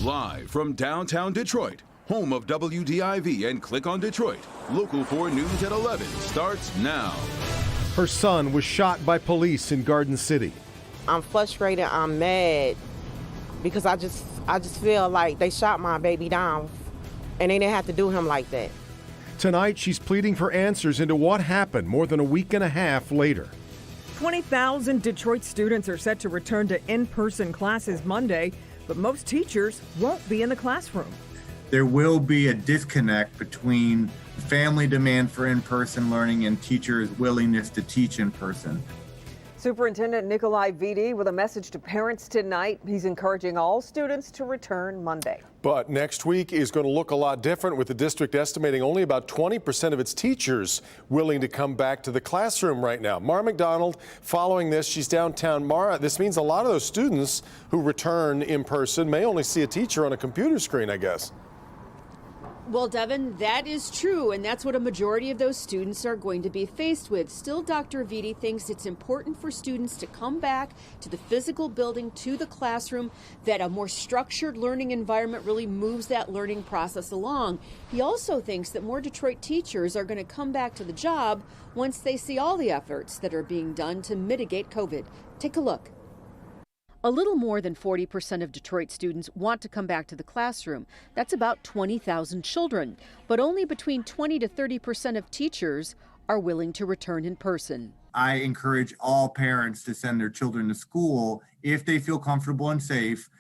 Live from downtown Detroit, home of WDIV and Click on Detroit, Local 4 News at 11 starts now. Her son was shot by police in Garden City. I'm frustrated, I'm mad, because I just feel like they shot my baby down, and they didn't have to do him like that. Tonight, she's pleading for answers into what happened more than a week and a half later. 20,000 Detroit students are set to return to in-person classes Monday, but most teachers won't be in the classroom. There will be a disconnect between family demand for in-person learning and teachers' willingness to teach in person. Superintendent Nikolai Vitti with a message to parents tonight. He's encouraging all students to return Monday. But next week is going to look a lot different, with the district estimating only about 20% of its teachers willing to come back to the classroom right now. Mara McDonald following this. She's downtown. Mara, this means a lot of those students who return in person may only see a teacher on a computer screen, I guess. Well, Devin, that is true, and that's what a majority of those students are going to be faced with. Still, Dr. Vitti thinks it's important for students to come back to the physical building, to the classroom, that a more structured learning environment really moves that learning process along. He also thinks that more Detroit teachers are going to come back to the job once they see all the efforts that are being done to mitigate COVID. Take a look. A little more than 40% of Detroit students want to come back to the classroom. That's about 20,000 children. But only between 20 to 30% of teachers are willing to return in person. I encourage all parents to send their children to school if they feel comfortable and safe,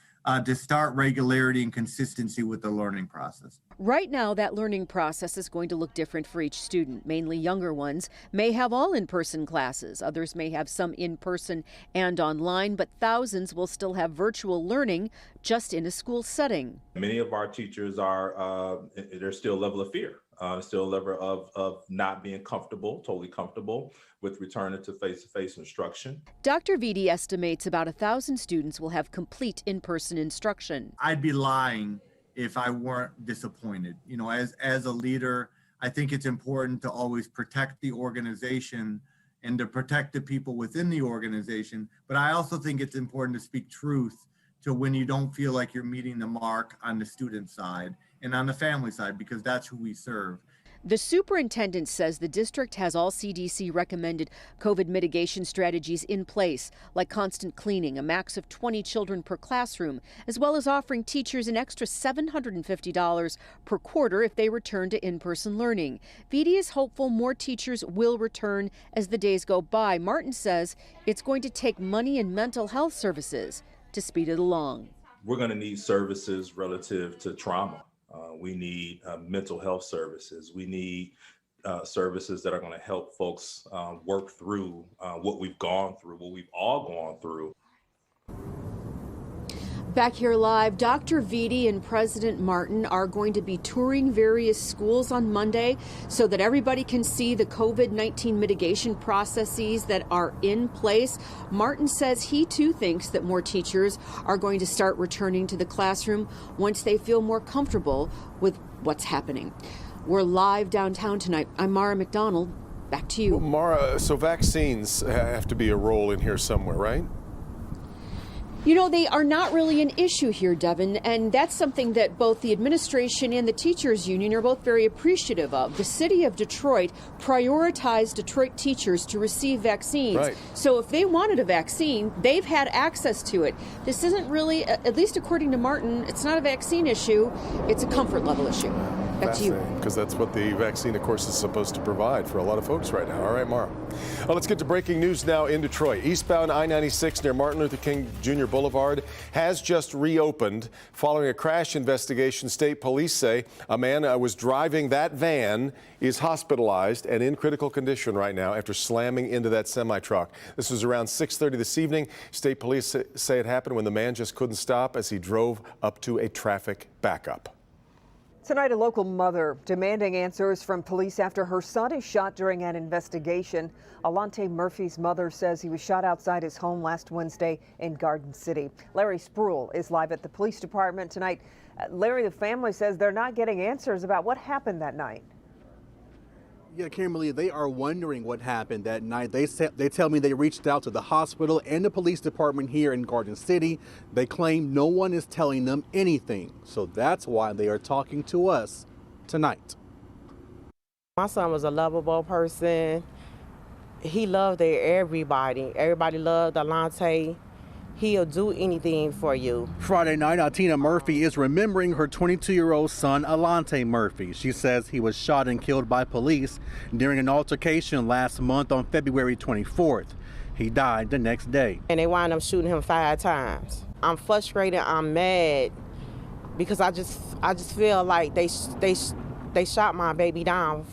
to start regularity and consistency with the learning process. Right now, that learning process is going to look different for each student. Mainly younger ones may have all in-person classes. Others may have some in-person and online, but thousands will still have virtual learning just in a school setting. Many of our teachers are, there's still a level of fear. Still a level of not being comfortable, totally comfortable with returning to face-to-face instruction. Dr. Vitti estimates about 1,000 students will have complete in-person instruction. I'd be lying if I weren't disappointed. You know, as a leader, I think it's important to always protect the organization and to protect the people within the organization. But I also think it's important to speak truth to when you don't feel like you're meeting the mark on the student side and on the family side, because that's who we serve. The superintendent says the district has all CDC recommended COVID mitigation strategies in place, like constant cleaning, a max of 20 children per classroom, as well as offering teachers an extra $750 per quarter if they return to in-person learning. Vitti is hopeful more teachers will return as the days go by. Martin says it's going to take money and mental health services to speed it along. We're going to need services relative to trauma. We need mental health services. We need services that are going to help folks work through what we've gone through, what we've all gone through. Back here live, Dr. Vitti and President Martin are going to be touring various schools on Monday so that everybody can see the COVID-19 mitigation processes that are in place. Martin says he too thinks that more teachers are going to start returning to the classroom once they feel more comfortable with what's happening. We're live downtown tonight. I'm Mara McDonald. Back to you. Well, Mara, so vaccines have to be a role in here somewhere, right? You know, they are not really an issue here, Devin, and that's something that both the administration and the teachers union are both very appreciative of. The city of Detroit prioritized Detroit teachers to receive vaccines. Right. So if they wanted a vaccine, they've had access to it. This isn't really, at least according to Martin, it's not a vaccine issue, it's a comfort level issue. Back to you. Because that's what the vaccine, of course, is supposed to provide for a lot of folks right now. All right, Mara. Well, let's get to breaking news now in Detroit. Eastbound I-96 near Martin Luther King Jr. Boulevard has just reopened following a crash investigation. State police say a man was driving that van, is hospitalized and in critical condition right now after slamming into that semi-truck. This was around 6:30 this evening. State police say it happened when the man just couldn't stop as he drove up to a traffic backup. Tonight, a local mother demanding answers from police after her son is shot during an investigation. Alante Murphy's mother says he was shot outside his home last Wednesday in Garden City. Larry Spruill is live at the police department tonight. Larry, the family says they're not getting answers about what happened that night. Yeah, Kimberly, they are wondering what happened that night. They tell me they reached out to the hospital and the police department here in Garden City. They claim no one is telling them anything. So that's why they are talking to us tonight. My son was a lovable person. He loved everybody. Everybody loved Alante. He'll do anything for you. Friday night, Altina Murphy is remembering her 22-year-old son, Alante Murphy. She says he was shot and killed by police during an altercation last month on February 24th. He died the next day. And they wound up shooting him 5 times. I'm frustrated. I'm mad because I just feel like they shot my baby down.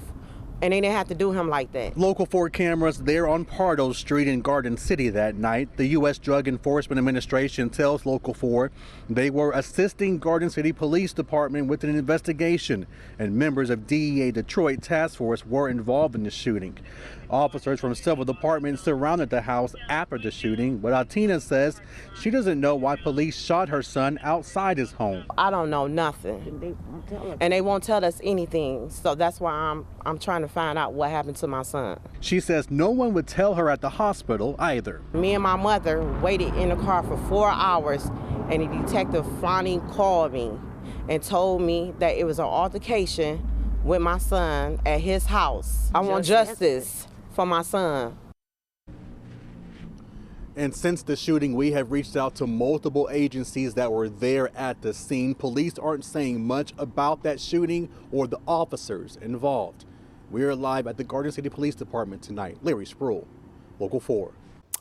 And they didn't have to do him like that. Local 4 cameras there on Pardo Street in Garden City that night. The U.S. Drug Enforcement Administration tells Local 4 they were assisting Garden City Police Department with an investigation, and members of DEA Detroit Task Force were involved in the shooting. Officers from several departments surrounded the house after the shooting, but Altina says she doesn't know why police shot her son outside his home. I don't know nothing, and they won't tell us anything. So that's why I'm trying to find out what happened to my son. She says no one would tell her at the hospital either. Me and my mother waited in the car for 4 hours, and the detective finally called me and told me that it was an altercation with my son at his house. I want justice for my son. And since the shooting, we have reached out to multiple agencies that were there at the scene. Police aren't saying much about that shooting or the officers involved. We are live at the Garden City Police Department tonight. Larry Spruill, Local 4.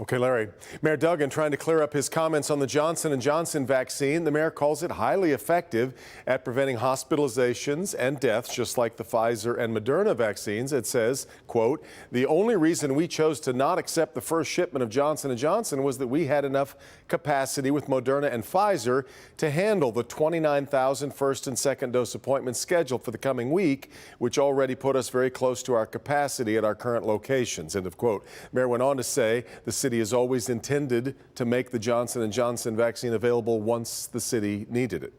Okay, Larry. Mayor Duggan trying to clear up his comments on the Johnson & Johnson vaccine. The mayor calls it highly effective at preventing hospitalizations and deaths, just like the Pfizer and Moderna vaccines. It says, quote, "The only reason we chose to not accept the first shipment of Johnson & Johnson was that we had enough capacity with Moderna and Pfizer to handle the 29,000 first and second dose appointments scheduled for the coming week, which already put us very close to our capacity at our current locations," end of quote. Mayor went on to say the city has always intended to make the Johnson & Johnson vaccine available once the city needed it.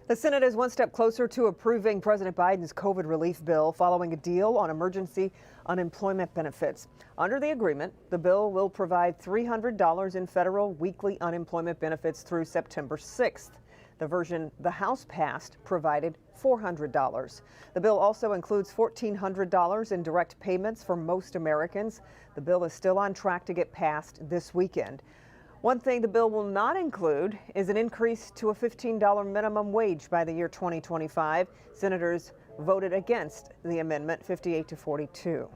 The Senate is one step closer to approving President Biden's COVID relief bill following a deal on emergency unemployment benefits. Under the agreement, the bill will provide $300 in federal weekly unemployment benefits through September 6th. The version the House passed provided $400. The bill also includes $1,400 in direct payments for most Americans. The bill is still on track to get passed this weekend. One thing the bill will not include is an increase to a $15 minimum wage by the year 2025. Senators voted against the amendment 58-42.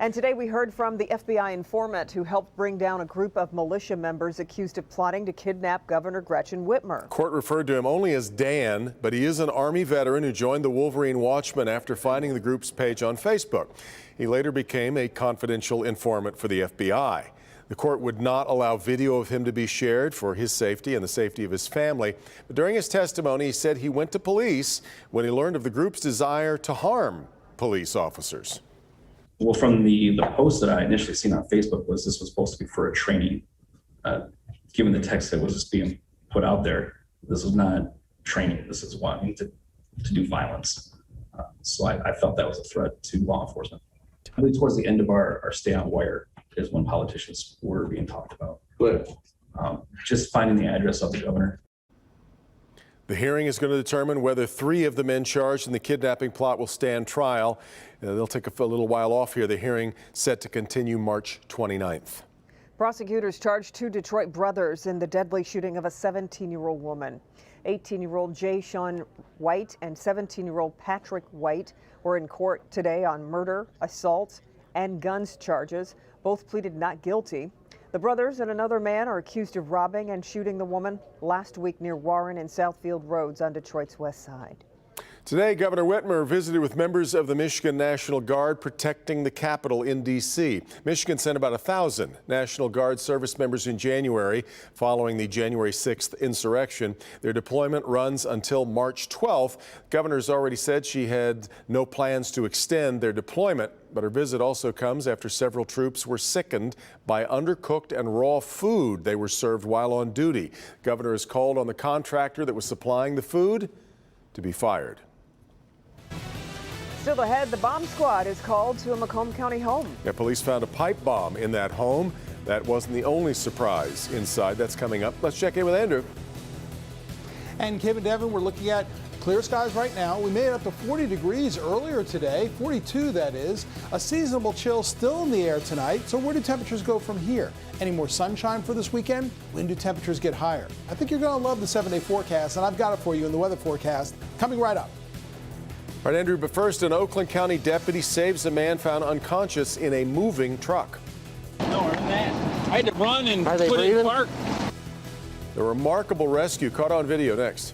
And today we heard from the FBI informant who helped bring down a group of militia members accused of plotting to kidnap Governor Gretchen Whitmer. Court referred to him only as Dan, but he is an Army veteran who joined the Wolverine Watchmen after finding the group's page on Facebook. He later became a confidential informant for the FBI. The court would not allow video of him to be shared for his safety and the safety of his family. But during his testimony, he said he went to police when he learned of the group's desire to harm police officers. Well, from the post that I initially seen on Facebook was this was supposed to be for a training. Given the text that was just being put out there, this was not training. This is wanting to do violence. So I felt that was a threat to law enforcement. I believe towards the end of our stay on wire is when politicians were being talked about. But just finding the address of the governor. The hearing is going to determine whether 3 of the men charged in the kidnapping plot will stand trial. They'll take a little while off here. The hearing set to continue March 29th. Prosecutors charged 2 Detroit brothers in the deadly shooting of a 17-year-old woman. 18-year-old Jay Sean White and 17-year-old Patrick White were in court today on murder, assault, and guns charges. Both pleaded not guilty. The brothers and another man are accused of robbing and shooting the woman last week near Warren and Southfield Roads on Detroit's west side. Today, Governor Whitmer visited with members of the Michigan National Guard protecting the Capitol in D.C. Michigan sent about 1,000 National Guard service members in January following the January 6th insurrection. Their deployment runs until March 12th. Governor's already said she had no plans to extend their deployment, but her visit also comes after several troops were sickened by undercooked and raw food they were served while on duty. Governor has called on the contractor that was supplying the food to be fired. Still ahead, the bomb squad is called to a Macomb County home. Yeah, police found a pipe bomb in that home. That wasn't the only surprise inside. That's coming up. Let's check in with Andrew. And Kim and Devin, we're looking at clear skies right now. We made it up to 40 degrees earlier today, 42 that is. A seasonable chill still in the air tonight. So where do temperatures go from here? Any more sunshine for this weekend? When do temperatures get higher? I think you're going to love the 7-day forecast, and I've got it for you in the weather forecast coming right up. All right, Andrew, but first, an Oakland County deputy saves a man found unconscious in a moving truck. No, I had to run and put it in park. The remarkable rescue caught on video next.